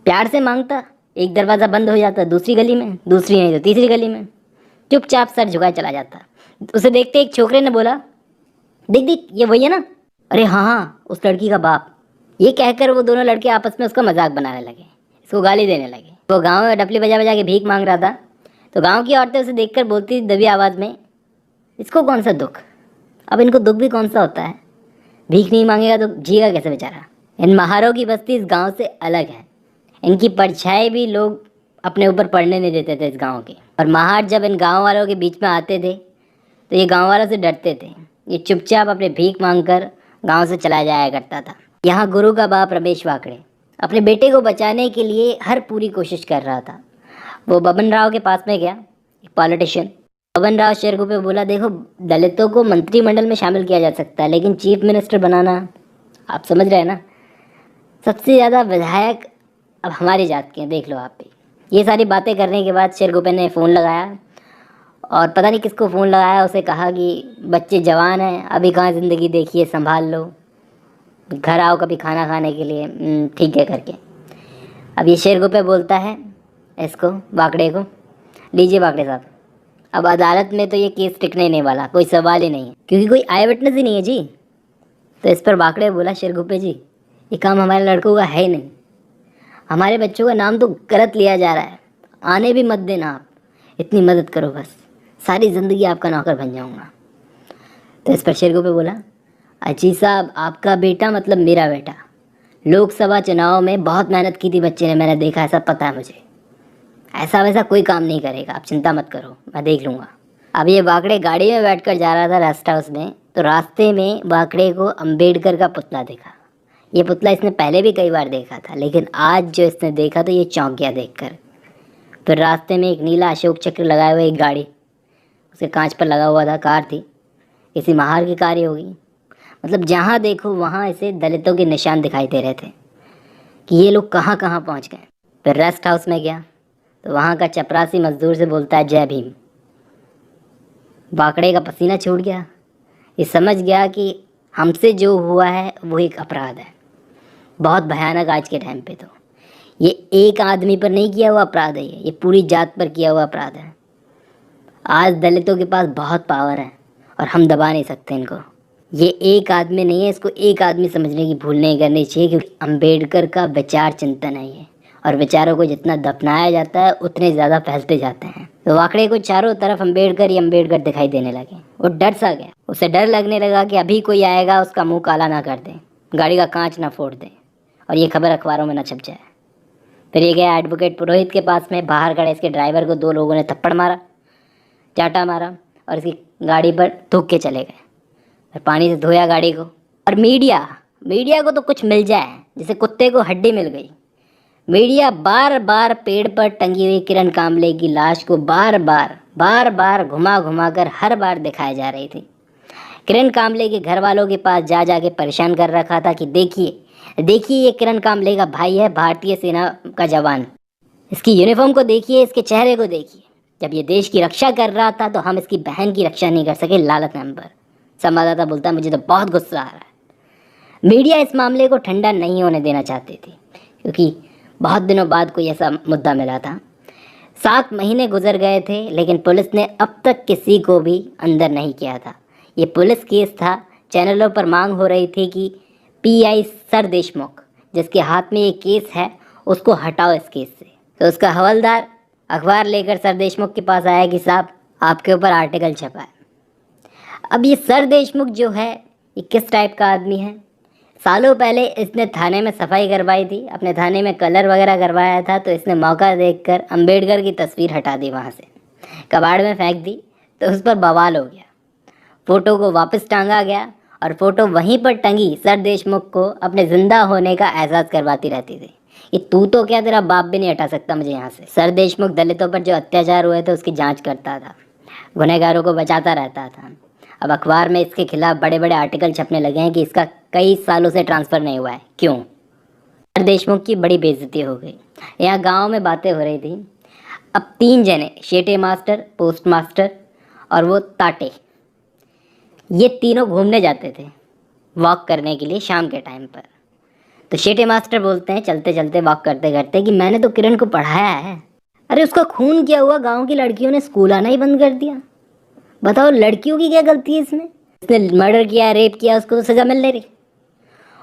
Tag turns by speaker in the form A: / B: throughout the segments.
A: प्यार से मांगता, एक दरवाज़ा बंद हो जाता दूसरी गली में, दूसरी नहीं तो तीसरी गली में, चुपचाप सर झुकाए चला जाता। उसे देखते एक छोकरे ने बोला, देख देख ये वही है ना। अरे हाँ हाँ, उस लड़की का बाप। ये कहकर वो दोनों लड़के आपस में उसका मजाक बनाने लगे, इसको गाली देने लगे। वो गांव में डपली बजा बजा के भीख मांग रहा था, तो गांव की औरतें उसे देखकर बोलती दबी आवाज़ में, इसको कौन सा दुख। अब इनको दुख भी कौन सा होता है, भीख नहीं मांगेगा तो जिएगा कैसे बेचारा। इन महारों की बस्ती इस गांव से अलग है। इनकी परछाई भी लोग अपने ऊपर पड़ने नहीं देते थे इस गांव के। और महार जब इन गांव वालों के बीच में आते थे तो ये गांव वालों से डरते थे। ये चुपचाप अपने भीख मांगकर गांव से चला जाया करता था। यहाँ गुरु का बाप रमेश वाकड़े अपने बेटे को बचाने के लिए हर पूरी कोशिश कर रहा था। वो बबन राव के पास में गया, एक पॉलिटिशियन। बबन राव शेरगू पे बोला, देखो दलितों को मंत्रिमंडल में शामिल किया जा सकता है, लेकिन चीफ मिनिस्टर बनाना, आप समझ रहे हैं ना, सबसे ज़्यादा विधायक अब हमारी जात के हैं, देख लो आप भी। ये सारी बातें करने के बाद शेरगुप्पे ने फ़ोन लगाया और पता नहीं किसको फ़ोन लगाया, उसे कहा कि बच्चे जवान हैं, अभी कहाँ ज़िंदगी देखिए, संभाल लो, घर आओ कभी खाना खाने के लिए, ठीक है करके। अब ये शेरगुप्पे बोलता है इसको, वाकड़े को, लीजिए वाकड़े साहब, अब अदालत में तो ये केस टिकने नहीं वाला, कोई सवाल ही नहीं है, क्योंकि कोई आई विटनेस ही नहीं है जी। तो इस पर वाकड़े बोला, शेरगुप्पे जी ये काम हमारे लड़कों का है ही नहीं, हमारे बच्चों का नाम तो गलत लिया जा रहा है, आने भी मत देना, आप इतनी मदद करो बस, सारी ज़िंदगी आपका नौकर बन जाऊंगा। तो इस पर शेरगुप्पे बोला, अजी साहब आपका बेटा मतलब मेरा बेटा, लोकसभा चुनाव में बहुत मेहनत की थी बच्चे ने, मैंने देखा है, सब पता है मुझे, ऐसा वैसा कोई काम नहीं करेगा, आप चिंता मत करो, मैं देख लूँगा। अब ये वाकड़े गाड़ी में बैठकर जा रहा था रेस्ट हाउस में, तो रास्ते में वाकड़े को अम्बेडकर का पुतला देखा। ये पुतला इसने पहले भी कई बार देखा था, लेकिन आज जो इसने देखा तो ये चौंक गया देखकर। फिर रास्ते में एक नीला अशोक चक्र लगाए हुए एक गाड़ी, उसके कांच पर लगा हुआ था, कार थी, किसी महार की कार ही होगी। मतलब जहाँ देखो वहाँ इसे दलितों के निशान दिखाई दे रहे थे कि ये लोग कहाँ कहाँ पहुँच गए। फिर रेस्ट हाउस में गया तो वहाँ का चपरासी मजदूर से बोलता है, जय भीम। वाकड़े का पसीना छूट गया, ये समझ गया कि हमसे जो हुआ है वो एक अपराध है, बहुत भयानक आज के टाइम पे। तो ये एक आदमी पर नहीं किया हुआ अपराध है, ये पूरी जात पर किया हुआ अपराध है। आज दलितों के पास बहुत पावर है और हम दबा नहीं सकते इनको। ये एक आदमी नहीं है, इसको एक आदमी समझने की भूल नहीं करनी चाहिए, क्योंकि अम्बेडकर का विचार चिंतन है ये, और विचारों को जितना दफनाया जाता है उतने ज़्यादा फैलते जाते हैं। तो वाकड़े को चारों तरफ अम्बेडकर ही अम्बेडकर दिखाई देने लगे। वो डर सा गया, उसे डर लगने लगा कि अभी कोई आएगा उसका मुंह काला ना कर दे, गाड़ी का कांच ना फोड़ दे और ये खबर अखबारों में ना छप जाए। फिर ये गया एडवोकेट पुरोहित के पास में। बाहर खड़े इसके ड्राइवर को दो लोगों ने थप्पड़ मारा, चाटा मारा और इसकी गाड़ी पर थूक के चले गए। फिर पानी से धोया गाड़ी को। और मीडिया को तो कुछ मिल जाए, जैसे कुत्ते को हड्डी मिल गई। मीडिया बार बार पेड़ पर टंगी हुई किरण कामले की लाश को बार बार घुमा घुमा कर हर बार दिखाई जा रही थी। किरण कामले के घर वालों के पास जा जाके परेशान कर रखा था कि देखिए ये किरण कामले का भाई है, भारतीय सेना का जवान, इसकी यूनिफॉर्म को देखिए, इसके चेहरे को देखिए, जब ये देश की रक्षा कर रहा था तो हम इसकी बहन की रक्षा नहीं कर सके, लालत नंबर। संवाददाता बोलता, मुझे तो बहुत गुस्सा आ रहा है। मीडिया इस मामले को ठंडा नहीं होने देना चाहती थी, क्योंकि बहुत दिनों बाद कोई ऐसा मुद्दा मिला था। 7 महीने गुजर गए थे, लेकिन पुलिस ने अब तक किसी को भी अंदर नहीं किया था। ये पुलिस केस था, चैनलों पर मांग हो रही थी कि पीआई सर देशमुख, जिसके हाथ में ये केस है, उसको हटाओ इस केस से। तो उसका हवलदार अखबार लेकर सर देशमुख के पास आया कि साहब आपके ऊपर आर्टिकल छपा है। अब ये सर देशमुख जो है ये किस टाइप का आदमी है? सालों पहले इसने थाने में सफाई करवाई थी, अपने थाने में कलर वगैरह करवाया था, तो इसने मौका देखकर अम्बेडकर की तस्वीर हटा दी, वहाँ से कबाड़ में फेंक दी, तो उस पर बवाल हो गया। फ़ोटो को वापस टांगा गया और फ़ोटो वहीं पर टंगी सर देशमुख को अपने ज़िंदा होने का एहसास करवाती रहती थी कि तू तो क्या, तेरा बाप भी नहीं हटा सकता मुझे यहाँ से। सर देशमुख दलितों पर जो अत्याचार हुए थे उसकी जाँच करता था, गुनहगारों को बचाता रहता था। अब अखबार में इसके खिलाफ बड़े बड़े आर्टिकल छपने लगे हैं कि इसका कई सालों से ट्रांसफ़र नहीं हुआ है, क्यों? सर देशमुख की बड़ी बेइज्जती हो गई। यहाँ गांव में बातें हो रही थी। अब 3 जने, शेटे मास्टर, पोस्ट मास्टर और वो ताटे, ये तीनों घूमने जाते थे वॉक करने के लिए शाम के टाइम पर। तो शेटे मास्टर बोलते हैं चलते चलते वॉक करते करते कि मैंने तो किरण को पढ़ाया है। अरे उसका खून किया हुआ गांव की लड़कियों ने स्कूल आना ही बंद कर दिया। बताओ लड़कियों की क्या गलती है इसमें? इसने मर्डर किया, रेप किया, उसको तो सज़ा मिल नहीं रही,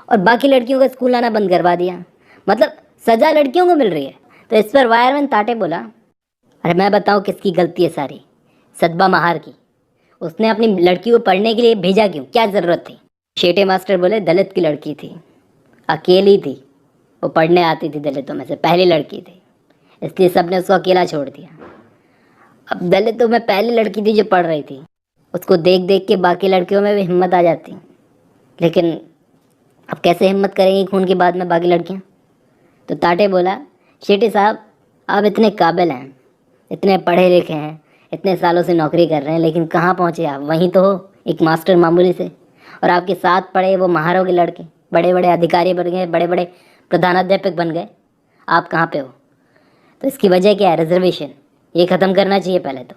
A: और बाकी लड़कियों का स्कूल आना बंद करवा दिया, मतलब सज़ा लड़कियों को मिल रही है। तो इस पर वायरमैन ताटे बोला, अरे मैं बताऊँ किसकी गलती है सारी? सदबा महार की। उसने अपनी लड़की को पढ़ने के लिए भेजा क्यों? क्या ज़रूरत थी? शेटे मास्टर बोले दलित की लड़की थी, अकेली थी, वो पढ़ने आती थी, दलितों में से पहली लड़की थी, इसलिए सब ने उसको अकेला छोड़ दिया। अब दलितों में पहली लड़की थी जो पढ़ रही थी, उसको देख देख के बाकी लड़कियों में भी हिम्मत आ जाती, लेकिन अब कैसे हिम्मत करेंगी खून की बात में बाकी लड़कियां? तो ताटे बोला, शेटे साहब आप इतने काबिल हैं, इतने पढ़े लिखे हैं, इतने सालों से नौकरी कर रहे हैं, लेकिन कहाँ पहुँचे आप? वहीं तो हो, एक मास्टर मामूली से, और आपके साथ पढ़े वो महारों के लड़के बड़े बड़े अधिकारी बन गए, बड़े बड़े प्रधानाध्यापक बन गए, आप कहाँ पे हो? तो इसकी वजह क्या है? रिजर्वेशन, ये ख़त्म करना चाहिए पहले तो।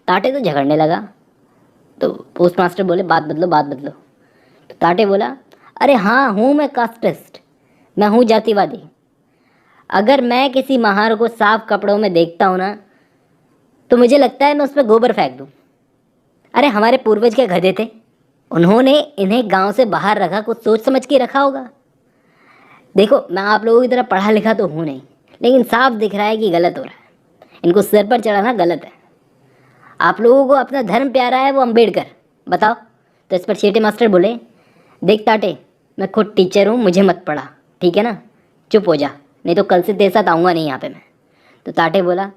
A: ताटे तो झगड़ने लगा, तो पोस्ट मास्टर बोले बात बदलो बात बदलो। तो ताटे बोला, अरे हाँ हूँ मैं कास्टिस्ट, मैं हूँ जातिवादी। अगर मैं किसी महार को साफ कपड़ों में देखता हूँ ना, तो मुझे लगता है मैं उस पर गोबर फेंक दूँ। अरे हमारे पूर्वज क्या गधे थे? उन्होंने इन्हें गांव से बाहर रखा, कुछ सोच समझ के रखा होगा। देखो मैं आप लोगों की तरह पढ़ा लिखा तो हूँ नहीं, लेकिन साफ दिख रहा है कि गलत हो रहा है, इनको सिर पर चढ़ाना गलत है। आप लोगों को अपना धर्म प्यारा है, वो अम्बेडकर, बताओ। तो इस पर शेटे मास्टर बोले, देख ताटे मैं खुद टीचर हूँ, मुझे मत पढ़ा, ठीक है ना, चुप हो जा, नहीं तो कल से तेरे साथ आऊँगा नहीं यहाँ पे मैं। तो ताटे बोला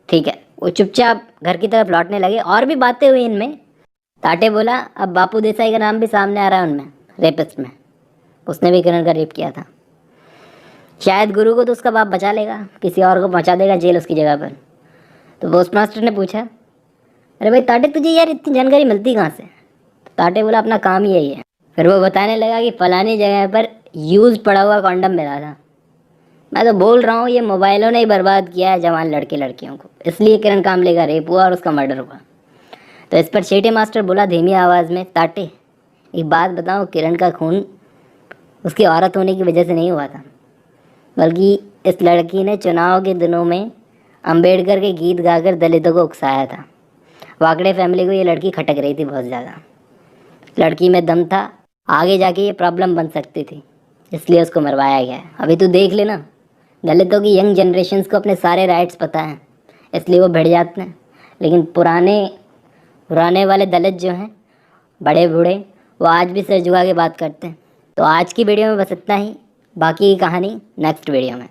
A: ठीक है। वो चुपचाप घर की तरफ लौटने लगे, और भी बातें हुई इनमें। ताटे बोला, अब बापू देसाई का नाम भी सामने आ रहा है उनमें, रेपिस्ट में, उसने भी किरण का रेप किया था। शायद गुरु को तो उसका बाप बचा लेगा, किसी और को पहुंचा देगा जेल उसकी जगह पर। तो पोस्ट मास्टर ने पूछा, अरे भाई ताटे तुझे यार इतनी जानकारी मिलती कहाँ से? तो ताटे बोला अपना काम ही यही है। फिर वो बताने लगा कि फलानी जगह पर यूज़ पड़ा हुआ कॉन्डम मिला था। मैं तो बोल रहा हूँ ये मोबाइलों ने ही बर्बाद किया है जवान लड़के लड़कियों को, इसलिए किरण कामले का रेप हुआ और उसका मर्डर हुआ। तो इस पर शेटे मास्टर बोला धीमी आवाज़ में, ताटे एक बात बताओ, किरण का खून उसकी औरत होने की वजह से नहीं हुआ था, बल्कि इस लड़की ने चुनाव के दिनों में अंबेडकर के गीत गाकर दलितों को उकसाया था। वाकड़े फैमिली को ये लड़की खटक रही थी बहुत ज़्यादा, लड़की में दम था, आगे जाके ये प्रॉब्लम बन सकती थी, इसलिए उसको मरवाया गया है। अभी तू देख लेना, दलितों की यंग जनरेशन्स को अपने सारे राइट्स पता हैं, इसलिए वो भिड़ जाते हैं, लेकिन पुराने वाले दलित जो हैं, बड़े बूढ़े, वो आज भी सिर झुका के बात करते हैं। तो आज की वीडियो में बस इतना ही, बाकी की कहानी नेक्स्ट वीडियो में।